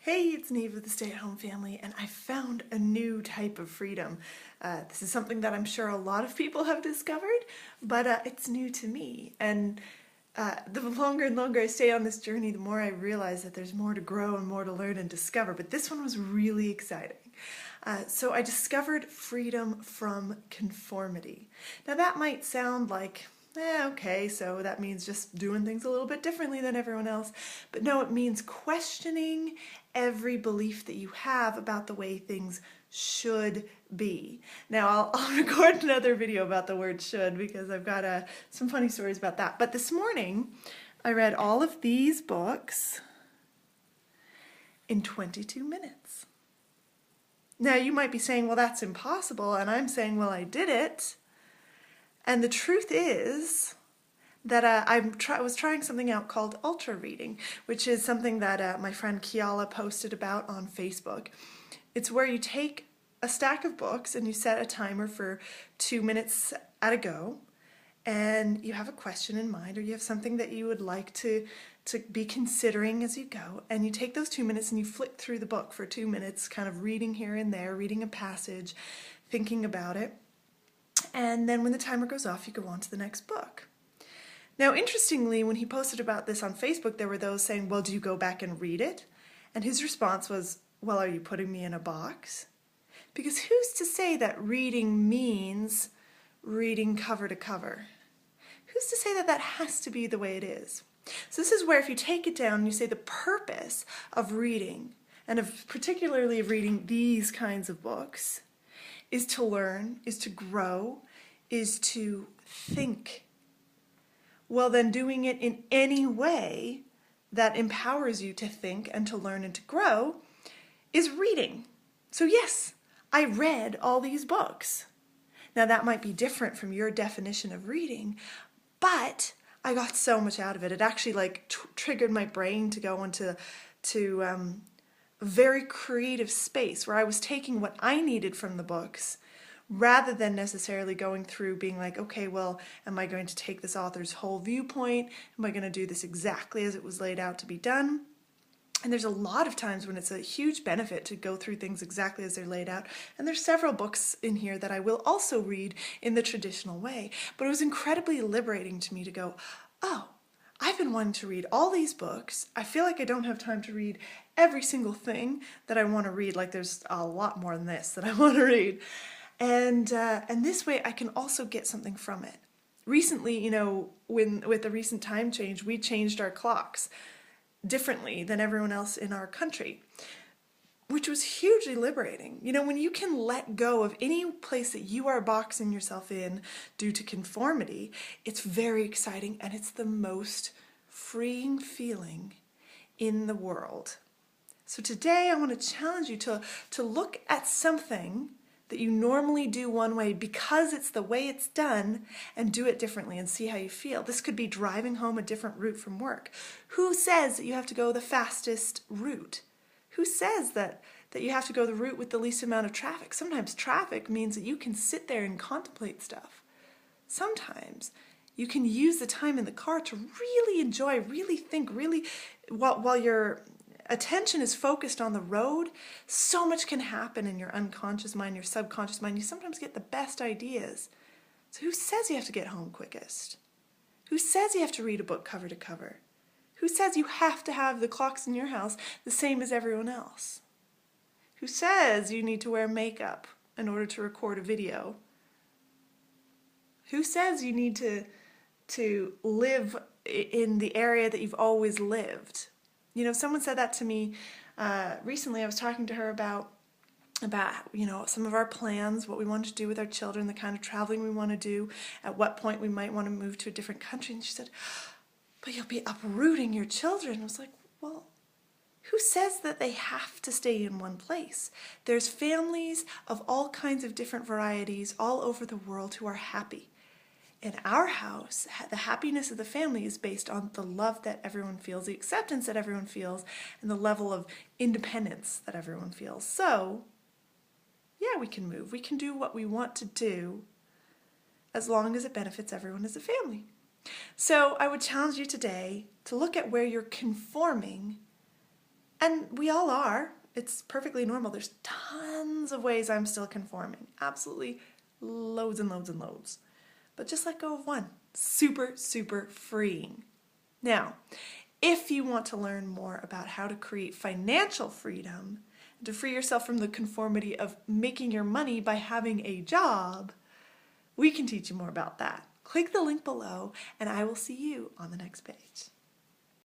Hey, it's Niamh with the Stay-at-Home Family, and I found a new type of freedom. This is something that I'm sure a lot of people have discovered, but it's new to me. And the longer and longer I stay on this journey, the more I realize that there's more to grow and more to learn and discover. But this one was really exciting. So I discovered freedom from conformity. Now that might sound like, okay, so that means just doing things a little bit differently than everyone else. But no, it means questioning every belief that you have about the way things should be. Now I'll record another video about the word should because I've got some funny stories about that. But this morning I read all of these books in 22 minutes. Now you might be saying, well, that's impossible, and I'm saying, well, I did it. And the truth is that I was trying something out called ultra reading, which is something that my friend Kiala posted about on Facebook. It's where you take a stack of books and you set a timer for 2 minutes at a go, and you have a question in mind, or you have something that you would like to be considering as you go, and you take those 2 minutes and you flick through the book for 2 minutes, kind of reading here and there, reading a passage, thinking about it, and then when the timer goes off, you go on to the next book. Now, interestingly, when he posted about this on Facebook, there were those saying, well, do you go back and read it? And his response was, well, are you putting me in a box? Because who's to say that reading means reading cover to cover? Who's to say that that has to be the way it is? So this is where if you take it down and you say the purpose of reading, and of particularly of reading these kinds of books, is to learn, is to grow, is to think. Well, then doing it in any way that empowers you to think and to learn and to grow is reading. So yes, I read all these books. Now that might be different from your definition of reading, but I got so much out of it. It actually triggered my brain to go into a very creative space where I was taking what I needed from the books rather than necessarily going through being like, okay, well, am I going to take this author's whole viewpoint? Am I going to do this exactly as it was laid out to be done? And there's a lot of times when it's a huge benefit to go through things exactly as they're laid out. And there's several books in here that I will also read in the traditional way. But it was incredibly liberating to me to go, oh, I've been wanting to read all these books. I feel like I don't have time to read every single thing that I want to read. Like there's a lot more than this that I want to read. And this way I can also get something from it. Recently, with the recent time change, we changed our clocks differently than everyone else in our country, which was hugely liberating. When you can let go of any place that you are boxing yourself in due to conformity, it's very exciting and it's the most freeing feeling in the world. So today I want to challenge you to look at something that you normally do one way because it's the way it's done, and do it differently and see how you feel. This could be driving home a different route from work. Who says that you have to go the fastest route? Who says that you have to go the route with the least amount of traffic? Sometimes traffic means that you can sit there and contemplate stuff. Sometimes you can use the time in the car to really enjoy, really think, really, while your attention is focused on the road, so much can happen in your unconscious mind, your subconscious mind. You sometimes get the best ideas. So who says you have to get home quickest? Who says you have to read a book cover to cover? Who says you have to have the clocks in your house the same as everyone else? Who says you need to wear makeup in order to record a video? Who says you need to live in the area that you've always lived? Someone said that to me recently. I was talking to her about some of our plans, what we want to do with our children, the kind of traveling we want to do, at what point we might want to move to a different country. And she said, but you'll be uprooting your children. I was like, well, who says that they have to stay in one place? There's families of all kinds of different varieties all over the world who are happy. In our house, the happiness of the family is based on the love that everyone feels, the acceptance that everyone feels, and the level of independence that everyone feels. So, yeah, we can move. We can do what we want to do as long as it benefits everyone as a family. So I would challenge you today to look at where you're conforming And we all are. It's perfectly normal. There's tons of ways I'm still conforming. Absolutely loads and loads and loads. But just let go of one. Super, super freeing. Now, if you want to learn more about how to create financial freedom, and to free yourself from the conformity of making your money by having a job, we can teach you more about that. Click the link below and I will see you on the next page.